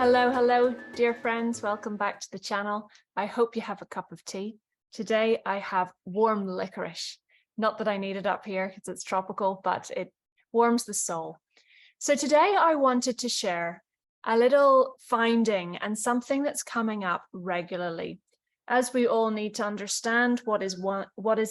Hello, dear friends. Welcome back to the channel. I hope you have a cup of tea. Today I have warm licorice. Not that I need it up here because it's tropical, but it warms the soul. So today I wanted to share a little finding and something that's coming up regularly. As we all need to understand, what is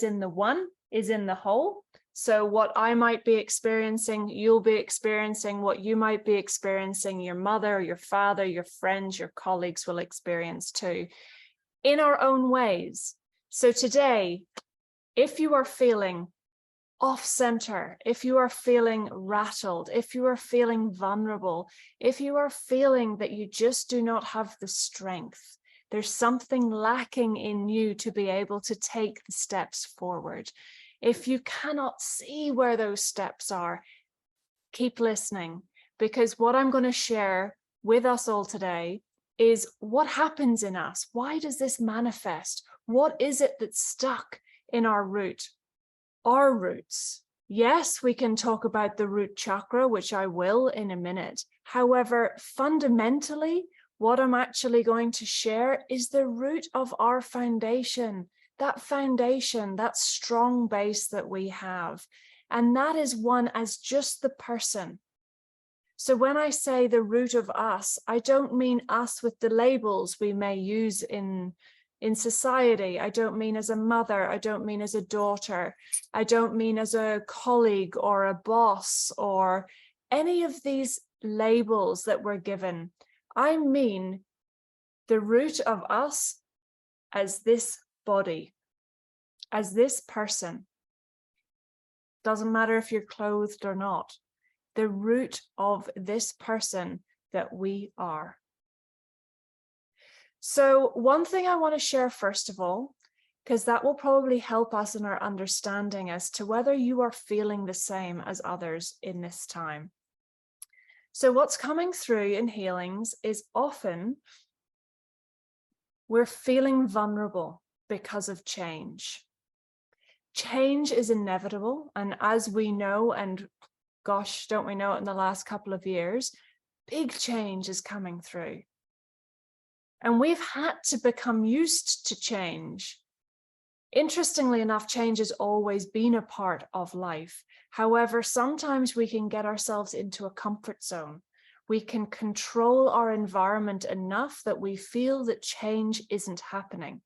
in the one is in the whole. So what I might be experiencing, you'll be experiencing. What you might be experiencing, your mother, your father, your friends, your colleagues will experience too, in our own ways. So today, if you are feeling off center, if you are feeling rattled, if you are feeling vulnerable, if you are feeling that you just do not have the strength, there's something lacking in you to be able to take the steps forward. If you cannot see where those steps are, keep listening, because what I'm going to share with us all today is what happens in us. Why does this manifest? What is it that's stuck in our root? Our roots. Yes, we can talk about the root chakra, which I will in a minute. However, fundamentally, what I'm actually going to share is the root of our foundation. That foundation, that strong base that we have. And that is one as just the person. So when I say the root of us, I don't mean us with the labels we may use in society. I don't mean as a mother. I don't mean as a daughter. I don't mean as a colleague or a boss or any of these labels that we're given. I mean the root of us as this body, as this person. Doesn't matter if you're clothed or not. The root of this person that we are. So one thing I want to share first of all, because that will probably help us in our understanding as to whether you are feeling the same as others in this time. So what's coming through in healings is often we're feeling vulnerable because of change. Change is inevitable, and as we know, and gosh, don't we know it in the last couple of years, big change is coming through. And we've had to become used to change. Interestingly enough, change has always been a part of life. However, sometimes we can get ourselves into a comfort zone. We can control our environment enough that we feel that change isn't happening.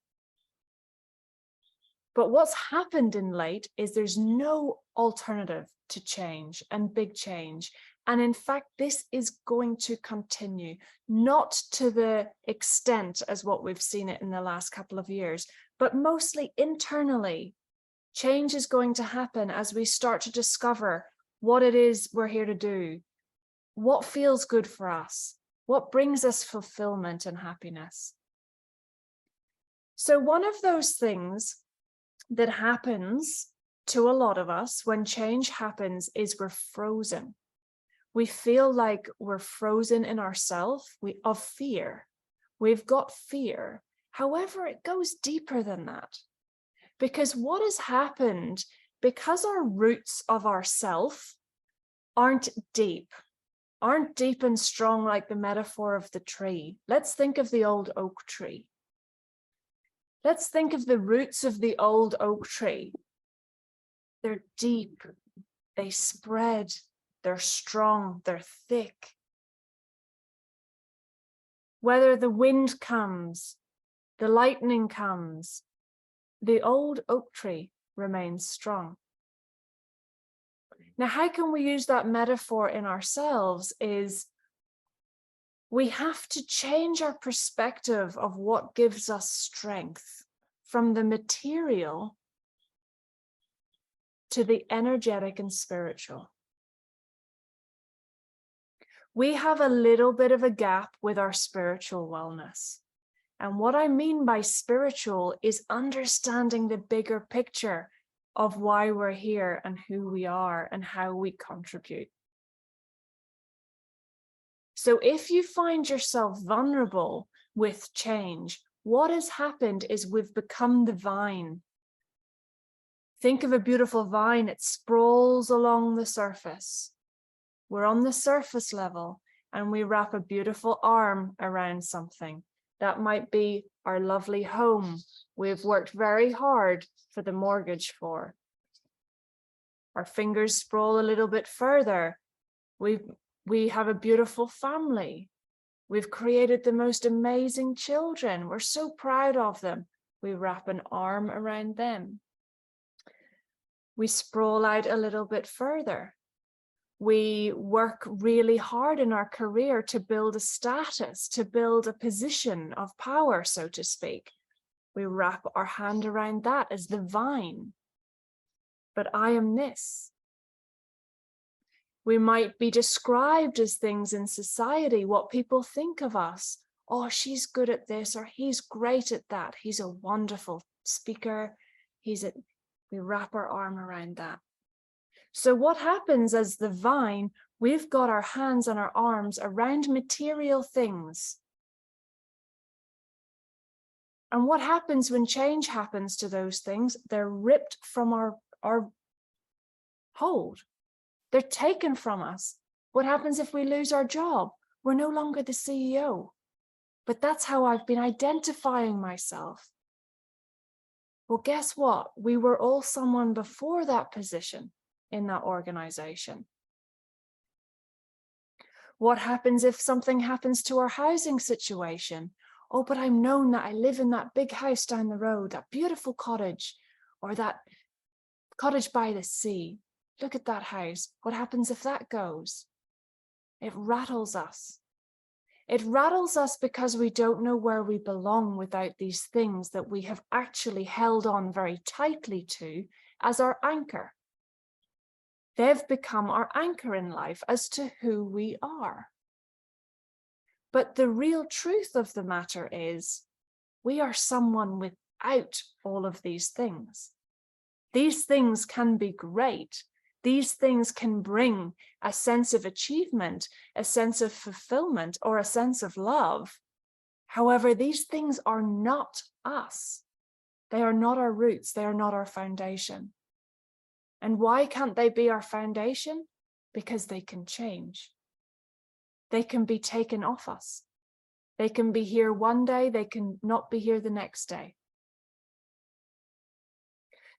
But what's happened in late is there's no alternative to change and big change. And in fact, this is going to continue, not to the extent as what we've seen it in the last couple of years, but mostly internally. Change is going to happen as we start to discover what it is we're here to do, what feels good for us, what brings us fulfillment and happiness. So one of those things that happens to a lot of us when change happens is we're frozen. We feel like we're frozen in ourselves of fear. We've got fear. However, it goes deeper than that. Because what has happened, because our roots of ourself aren't deep and strong like the metaphor of the tree. Let's think of the old oak tree. Let's think of the roots of the old oak tree. They're deep, they spread, they're strong, they're thick. Whether the wind comes, the lightning comes, the old oak tree remains strong. Now, how can we use that metaphor in ourselves is we have to change our perspective of what gives us strength from the material to the energetic and spiritual. We have a little bit of a gap with our spiritual wellness. And what I mean by spiritual is understanding the bigger picture of why we're here and who we are and how we contribute. So if you find yourself vulnerable with change, what has happened is we've become the vine. Think of a beautiful vine, it sprawls along the surface. We're on the surface level, and we wrap a beautiful arm around something. That might be our lovely home we've worked very hard for the mortgage for. Our fingers sprawl a little bit further. We have a beautiful family. We've created the most amazing children. We're so proud of them. We wrap an arm around them. We sprawl out a little bit further. We work really hard in our career to build a status, to build a position of power, so to speak. We wrap our hand around that as the vine. But I am this. We might be described as things in society, what people think of us. Oh, she's good at this, or he's great at that. He's a wonderful speaker. We wrap our arm around that. So what happens as the vine, we've got our hands and our arms around material things. And what happens when change happens to those things? They're ripped from our hold. They're taken from us. What happens if we lose our job? We're no longer the CEO. But that's how I've been identifying myself. Well, guess what? We were all someone before that position in that organization. What happens if something happens to our housing situation? Oh, but I'm known that I live in that big house down the road, that beautiful cottage, or that cottage by the sea. Look at that house. What happens if that goes? It rattles us. It rattles us because we don't know where we belong without these things that we have actually held on very tightly to as our anchor. They've become our anchor in life as to who we are. But the real truth of the matter is, we are someone without all of these things. These things can be great. These things can bring a sense of achievement, a sense of fulfillment, or a sense of love. However, these things are not us. They are not our roots. They are not our foundation. And why can't they be our foundation? Because they can change. They can be taken off us. They can be here one day, they can not be here the next day.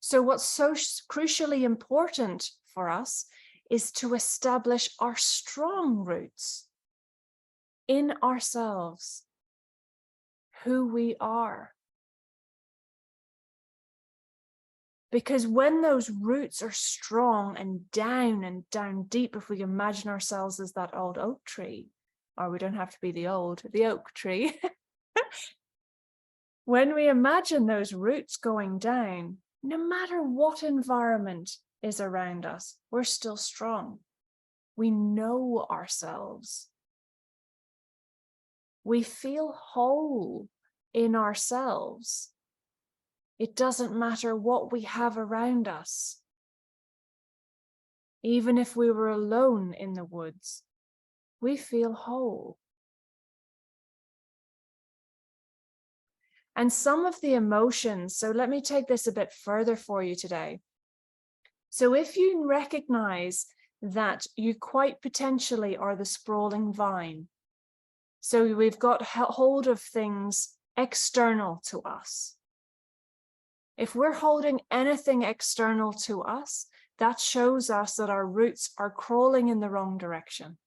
So what's so crucially important for us is to establish our strong roots in ourselves, who we are. Because when those roots are strong and down deep, if we imagine ourselves as that old oak tree, or we don't have to be the oak tree. When we imagine those roots going down, no matter what environment is around us, we're still strong. We know ourselves. We feel whole in ourselves. It doesn't matter what we have around us. Even if we were alone in the woods, we feel whole. And some of the emotions, so let me take this a bit further for you today. So if you recognize that you quite potentially are the sprawling vine, so we've got hold of things external to us. If we're holding anything external to us, that shows us that our roots are crawling in the wrong direction.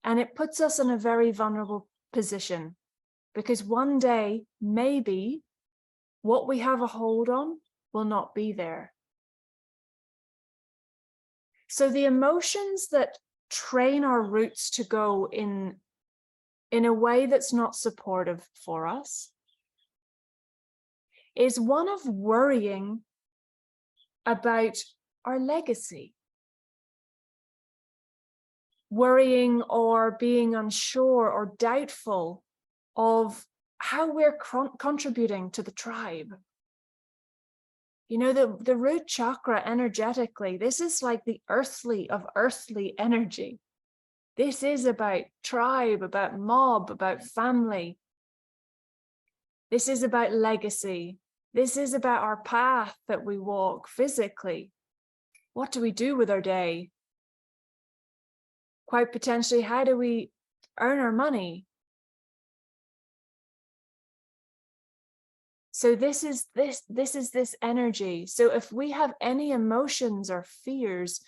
And it puts us in a very vulnerable position, because one day, maybe, what we have a hold on will not be there. So the emotions that train our roots to go in a way that's not supportive for us is one of worrying about our legacy. Worrying or being unsure or doubtful of how we're contributing to the tribe. You know, the root chakra energetically, this is like the earthly of earthly energy. This is about tribe, about mob, about family. This is about legacy. This is about our path that we walk physically. What do we do with our day? Quite potentially, how do we earn our money. So this is this energy. So if we have any emotions or fears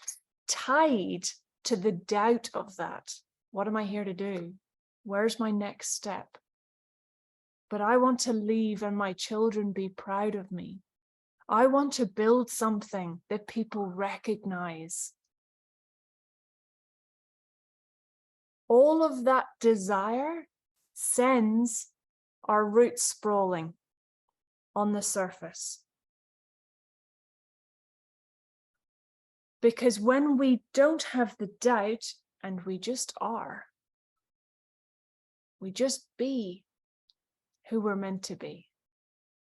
tied to the doubt of that, what am I here to do? Where's my next step? But I want to leave and my children be proud of me. I want to build something that people recognize. All of that desire sends our roots sprawling on the surface. Because when we don't have the doubt and we just are, we just be who we're meant to be.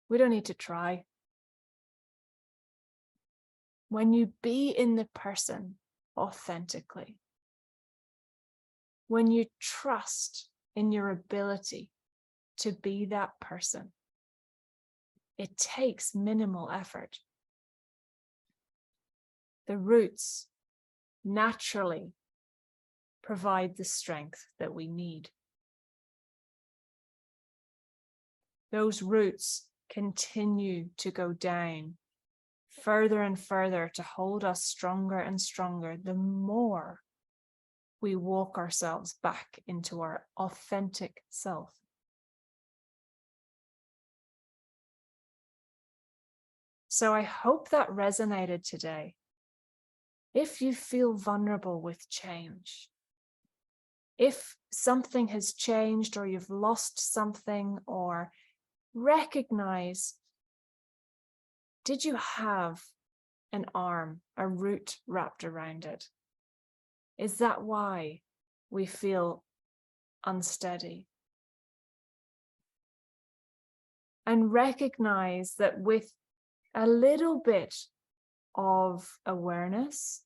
We don't need to try. When you be in the person authentically, when you trust in your ability to be that person, it takes minimal effort. The roots naturally provide the strength that we need. Those roots continue to go down further and further to hold us stronger and stronger the more we walk ourselves back into our authentic self. So I hope that resonated today. If you feel vulnerable with change, if something has changed or you've lost something, or recognize, did you have an arm, a root wrapped around it? Is that why we feel unsteady? And recognize that with a little bit of awareness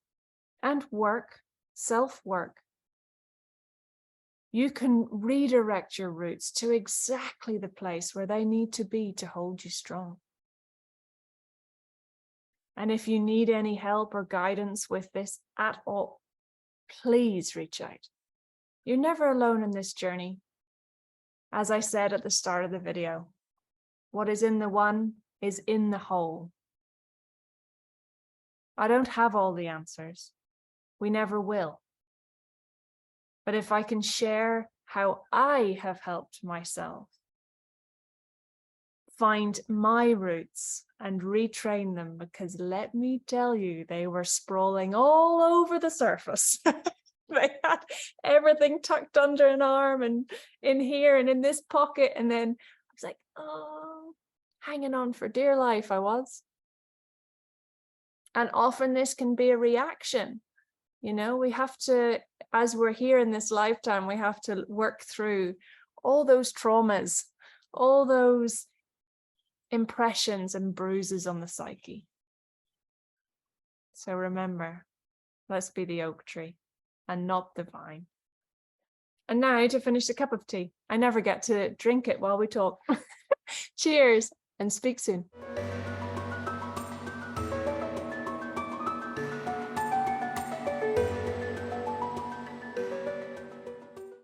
and work, self-work, you can redirect your roots to exactly the place where they need to be to hold you strong. And if you need any help or guidance with this at all, please reach out. You're never alone in this journey. As I said at the start of the video, what is in the one is in the whole. I don't have all the answers. We never will. But if I can share how I have helped myself find my roots and retrain them, because let me tell you, they were sprawling all over the surface. They had everything tucked under an arm and in here and in this pocket. And then I was like, oh, hanging on for dear life I was. And often this can be a reaction. You know, we have to, as we're here in this lifetime, we have to work through all those traumas, all those impressions and bruises on the psyche. So remember, let's be the oak tree and not the vine. And now to finish a cup of tea. I never get to drink it while we talk. Cheers and speak soon.